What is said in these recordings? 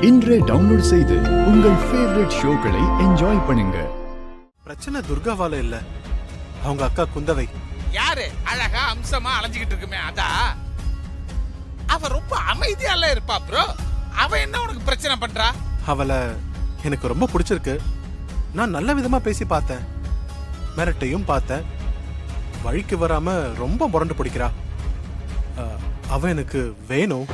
இன்றே டவுன்லோட் செய்து உங்கள் ஃபேவரட் ஷோக்களை என்ஜாய் பண்ணுங்க. பிரச்சனை துர்காவால இல்ல, அவங்க அக்கா குந்தவை. யாரு அழகா அம்சமா அலைஞ்சுக்கிட்டு இருக்குமே அதா? அவ ரொம்ப அமைதியால இருப்பா ப்ரோ. அவ என்ன உனக்கு பிரச்சனை பண்றா? அவளை எனக்கு ரொம்ப பிடிச்சிருக்கு. நான் நல்ல விதமா பேசி பார்த்தேன், மிரட்டையும் பார்த்தேன். வழிக்கு வராம ரொம்ப முரண்டு பிடிக்கிறா. அவ எனக்கு வேணும்.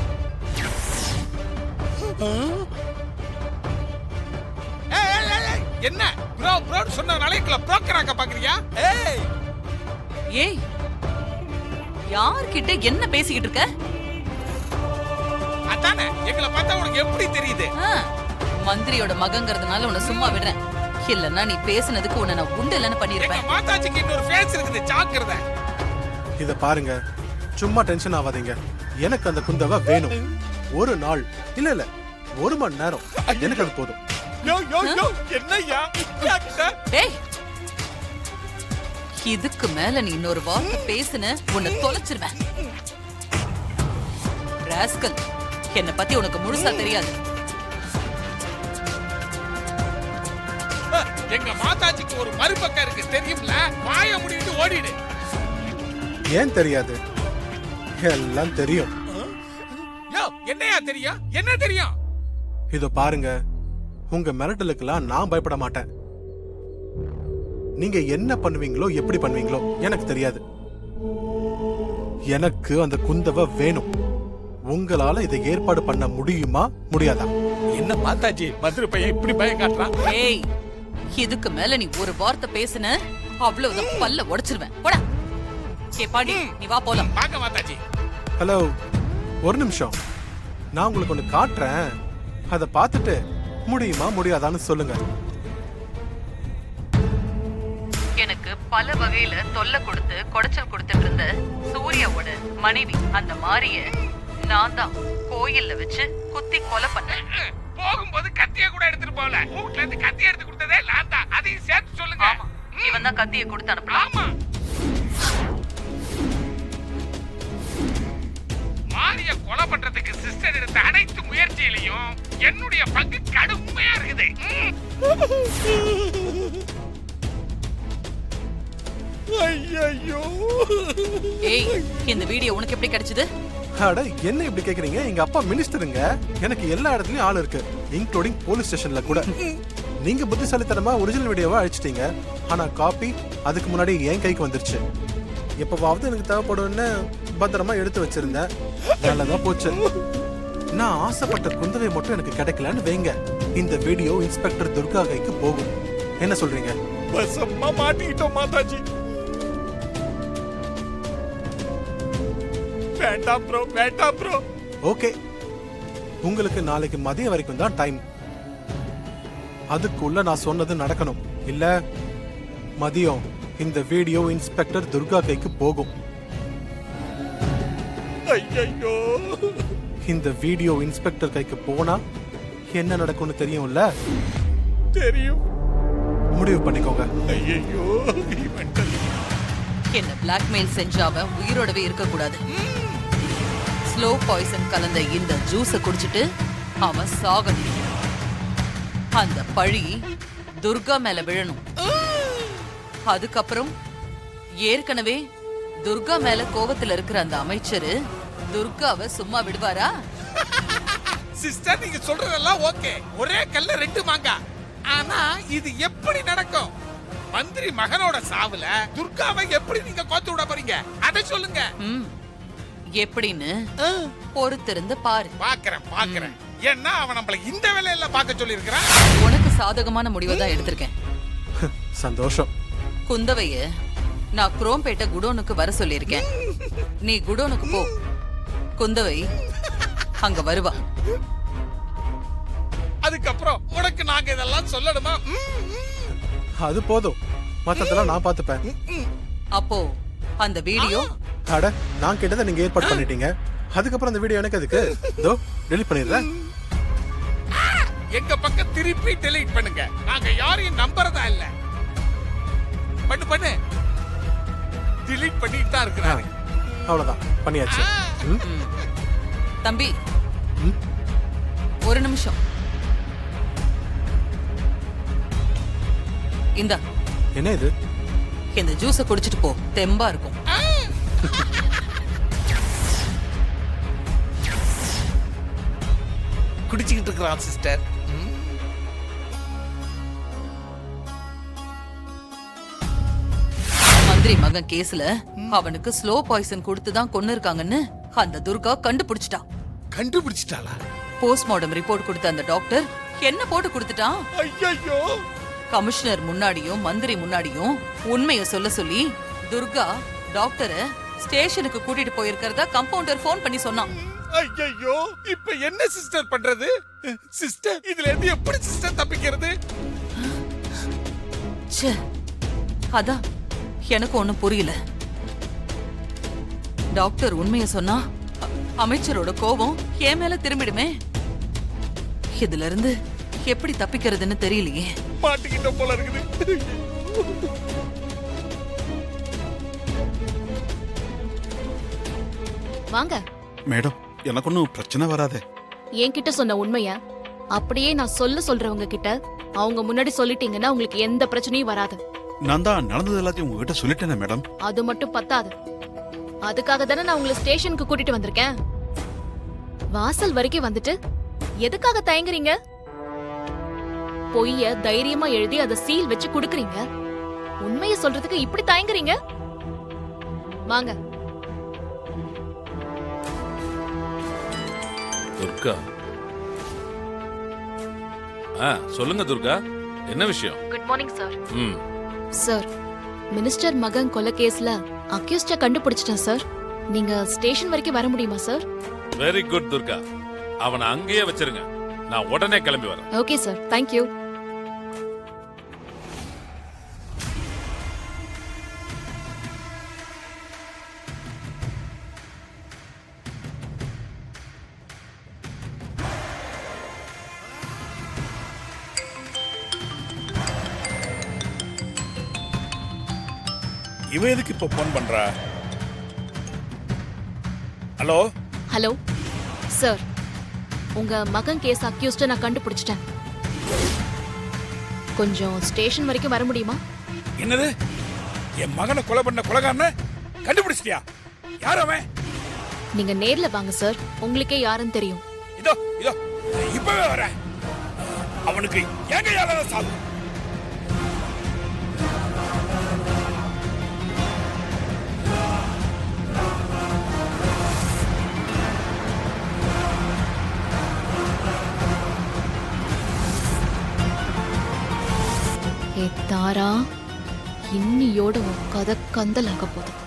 என்ன ப்ரோ ப்ரோ சொன்ன நாளைக்குள்ள புரோக்கராக்க பாக்குறியா? ஏய், யார்கிட்ட என்ன பேசிக்கிட்டு இருக்க? அதானே எங்களை பார்த்தா உனக்கு எப்படி தெரியுது? மந்திரியோட மகங்கிறதுனால உன்னை சும்மா விடுறேன். இல்லன்னா நீ பேசுனதுக்கு உன்னை நான் உண்டு இல்லன்னு பண்ணிருப்பேன். மாதாஜிக்கு இன்னொரு ஃபேஸ் இருக்குது, ஜாக்கிரத. இத பாருங்க, சும்மா டென்ஷன் ஆகாதீங்க. எனக்கு அந்த குந்தவை வேணும். ஒரு நாள் இல்ல இல்ல, ஒரு மணி நேரம் எனக்கு அது போதும். என்னய்யா டேய், இதுக்கு மேல நீ இன்னொரு வார்த்தை பேசுன உன்னை தொலைச்சிருவேன். ராஸ்கல், என்ன பத்தி உனக்கு முழுசா தெரியாது. எங்க மாதாஜிக்கு ஒரு மறுபக்கம் இருக்கு தெரியும்ல. வாய முடிவிட்டு ஓடிடு. ஏன் தெரியாது? எல்லாம் தெரியும். என்னையா தெரியும்? என்ன தெரியும்? இதோ பாருங்க, உங்க மிரட்டலுக்கெல்லாம் நான் பயப்பட மாட்டேன். நீங்க என்ன பண்ணுவீங்களோ எப்படி பண்ணுவீங்களோ எனக்கு தெரியாது. எனக்கு அந்த குந்தவை வேணும். உங்களால இதை ஏற்பாடு பண்ண முடியுமா முடியாதா? என்ன மாதாஜி மதுரை பையன் இப்படி பயம் காட்டுறான்? ஏய், இதுக்கு மேல நீ ஒரு வார்த்தை பேசுன அவ்வளவுதான், பல்ல உடைச்சிருவேன். போடா. ஏ பாடி, நீ வா போலாம். வாங்க மாதாஜி. ஹலோ, ஒரு நிமிஷம். நான் உங்களுக்கு ஒண்ணு காட்டுறேன், அதை பார்த்துட்டு முடியுமா முடியாதான்னு சொல்லுங்க. எனக்கு பல வகையில தொல்லை கொடுத்து குடைச்சல் கொடுத்துட்டு இருந்த சூர்யாவோட மனைவி அந்த மாரிய நான் தான் கோயில்ல வச்சு குத்தி கொலை பண்ணேன். போகும்போது கத்திய கூட எடுத்துட்டு போகல. வீட்ல இருந்து கத்திய எடுத்து கொடுத்ததே நான் தான். அதையும் சேர்த்து சொல்லுங்க. ஆமா, இவன் தான் கத்திய கொடுத்து அனுப்பலாம். ஆமா, மாரிய கொலை பண்றதுக்கு சிஸ்டர் எடுத்த அனைத்து முயற்சியிலையும் என்னுடைய பங்கு கடுமையா இருக்குது. ஐயோ, ஏய், இந்த வீடியோ உனக்கு எப்படி கிடைச்சது? அட, என்ன இப்படி கேக்குறீங்க? எங்க அப்பா மினிஸ்டருங்க. எனக்கு எல்லா இடத்துலயும் ஆள் இருக்கு, இன்க்ளூடிங் போலீஸ் ஸ்டேஷன்ல கூட. நீங்க புத்திசாலித்தனமா ஒரிஜினல் வீடியோவை அழிச்சிட்டீங்க, ஆனா காப்பி அதுக்கு முன்னாடி என் கைக்கு வந்துருச்சு. எப்பவாவது எனக்கு தேவைப்படும்னு பத்திரமா எடுத்து வச்சிருந்தேன். நல்லதா போச்சு. நான் ஆசைப்பட்ட குந்தவை மட்டும் எனக்கு கிடைக்கலன்னு வைங்க, இந்த வீடியோ இன்ஸ்பெக்டர் துர்கா கைக்கு போகும். என்ன சொல்றீங்க? பசம்மா மாட்டிக்கிட்டோம் மாதாஜி. வேண்டாம் ப்ரோ, வேண்டாம் ப்ரோ. ஓகே, உங்களுக்கு நாளைக்கு மதியம் வரைக்கும் தான் டைம். அதுக்குள்ள நான் சொன்னது நடக்கணும். இல்ல மதியம் இந்த வீடியோ இன்ஸ்பெக்டர் துர்கா கைக்கு போகும். ஐயோ, இந்த வீடியோ இன்ஸ்பெக்டர் கைக்கு போனா என்ன நடக்கும்னு தெரியும்ல? தெரியும். முடிவு பண்ணிக்கோங்க. ஐயோ, என்ன பிளாக்மெயில் செஞ்ச அவன் உயிரோடவே இருக்க கூடாது. ஸ்லோ பாய்சன் கலந்த இந்த ஜூஸை குடிச்சிட்டு அவன் சாகணும். அந்த பழி துர்கா மேல விழணும். அதுக்கப்புறம் ஏற்கனவே துர்கா மேல கோவத்துல இருக்கிற அந்த அமைச்சரு துர்காவை சும்மா விடுவாரா? சிஸ்டர், நீங்க சொல்றதெல்லாம் ஓகே. ஒரே கல்ல ரெண்டு மாங்கா. ஆனா இது எப்படி நடக்கும்? மந்திரி மகனோட சாவுல துர்காவை எப்படி நீங்க கோத்து விட போறீங்க? அதை சொல்லுங்க. எப்படின்னு பொறுத்திருந்து பாரு. பாக்குறேன். ஏன்னா அவன் நம்மள இந்த வேலையில பார்க்க சொல்லி இருக்கிறான். உனக்கு சாதகமான முடிவை தான் எடுத்திருக்கேன். சந்தோஷம். குந்தவைய நான் குரோம்பேட்டை குடோனுக்கு வர சொல்லியிருக்கேன். நீ குடோனுக்கு போ, குந்தவை அங்க வருவா. அதுக்கப்புறம் உனக்கு நாங்க இதெல்லாம் சொல்லணுமா? அது போதும், மத்ததெல்லாம் நான் பாத்துப்பேன். அப்போ அந்த வீடியோ? அட, நான் கேட்டதை நீங்க ஏற்பாடு பண்ணிட்டீங்க. அதுக்கப்புறம் அந்த வீடியோ எனக்கு எதுக்கு? இதோ டெலீட் பண்ணிடுறேன். எங்க பக்கம் திருப்பி டெலீட் பண்ணுங்க. நாங்க யாரையும் நம்பறதா இல்ல. பண்ணு டெலீட் பண்ணிட்டு தான் இருக்கிறாங்க. அவ்வளவுதான், பண்ணியாச்சு. தம்பி, ஒரு நிமிஷம். இந்தா என்ன இது? இந்த ஜூஸ குடிச்சிட்டு போ, தெம்பா இருக்கும். குடிச்சிட்டு இருக்கிறான் சிஸ்டர். மந்திரி மகன் கேஸ்ல அவனுக்கு ஸ்லோ பாய்சன் கொடுத்து தான் கொன்னு இருக்காங்கன்னு அந்த துர்கா கண்டுபிடிச்சிட்டா. கண்டுபிடிச்சிட்டாளா? போஸ்ட்மார்டம் ரிப்போர்ட் கொடுத்த அந்த டாக்டர் என்ன போட்டு கொடுத்துட்டான். ஐயோ, கமிஷனர் முன்னாடியும் மந்திரி முன்னாடியும் உண்மைய சொல்ல சொல்லி துர்கா டாக்டரை ஸ்டேஷனுக்கு கூட்டிட்டு போயிருக்கிறதா கம்பவுண்டர் போன் பண்ணி சொன்னான். ஐயோ, இப்ப என்ன சிஸ்டர் பண்றது? சிஸ்டர், இதுல இருந்து எப்படி சிஸ்டர் தப்பிக்கிறது? ச்சே, அதான் எனக்கு ஒண்ணும் புரியல. டாக்டர் உண்மைய சொன்னா அமைச்சரோட கோபம் என் மேல திரும்பிடுமே. இதுல இருந்து எப்படி தப்பிக்கிறதுன்னு தெரியலையே. மாட்டிக்கிட்ட போல இருக்குது. வாங்க. மேடம், எனக்கு ஒன்றும் பிரச்சனை வராதே. என்கிட்ட சொன்ன உண்மைய அப்படியே நான் சொல்றவங்க கிட்ட அவங்க முன்னாடி சொல்லிட்டீங்கன்னா உங்களுக்கு எந்த பிரச்சனையும் வராது. நான் தான் நடந்தது எல்லாத்தையும் உங்ககிட்ட சொல்லிட்டேனே மேடம். அது மட்டும் பத்தாது. அதுக்காக தானே நான் உங்களை ஸ்டேஷனுக்கு கூட்டிட்டு வந்திருக்கேன். வாசல் வரைக்கும் வந்துட்டு எதுக்காக தயங்குறீங்க? பொய்ய தைரியமா எழுதி அதை சீல் வச்சு குடுக்குறீங்க. உண்மைய சொல்றதுக்கு இப்படி தயங்குறீங்க? வாங்க. துர்கா. சொல்லுங்க துர்கா, என்ன விஷயம்? Good morning sir. ம். சார், மினிஸ்டர் மகன் கொலை கேஸ்ல அக்யூஸ்ட கண்டுபிடிச்சிட்டேன் சார். நீங்க ஸ்டேஷன் வரைக்கும் வர முடியுமா சார்? வெரி குட் துர்கா, அவனை அங்கேயே வச்சிருங்க, நான் உடனே கிளம்பி வரேன். Okay sir, thank you. இவ எதுக்கு இப்ப போன் பண்றா? ஹலோ ஹலோ சார், உங்க மகன் கேஸ் அக்யூஸ்ட நான் கண்டுபிடிச்சிட்டேன். கொஞ்சம் ஸ்டேஷன் வரைக்கும் வர முடியுமா? என்னது? என் மகனை கொலை பண்ண கொலைகாரனை கண்டுபிடிச்சிட்டியா? யார் அவன்? நீங்க நேர்ல வாங்க சார், உங்களுக்கே யாருன்னு தெரியும். இதோ இதோ இப்பவே வரேன். அவனுக்கு எங்க யாரால சாவு? ஏ தாரா, இன்னியோட உன் கதை கந்தலாக போதும்.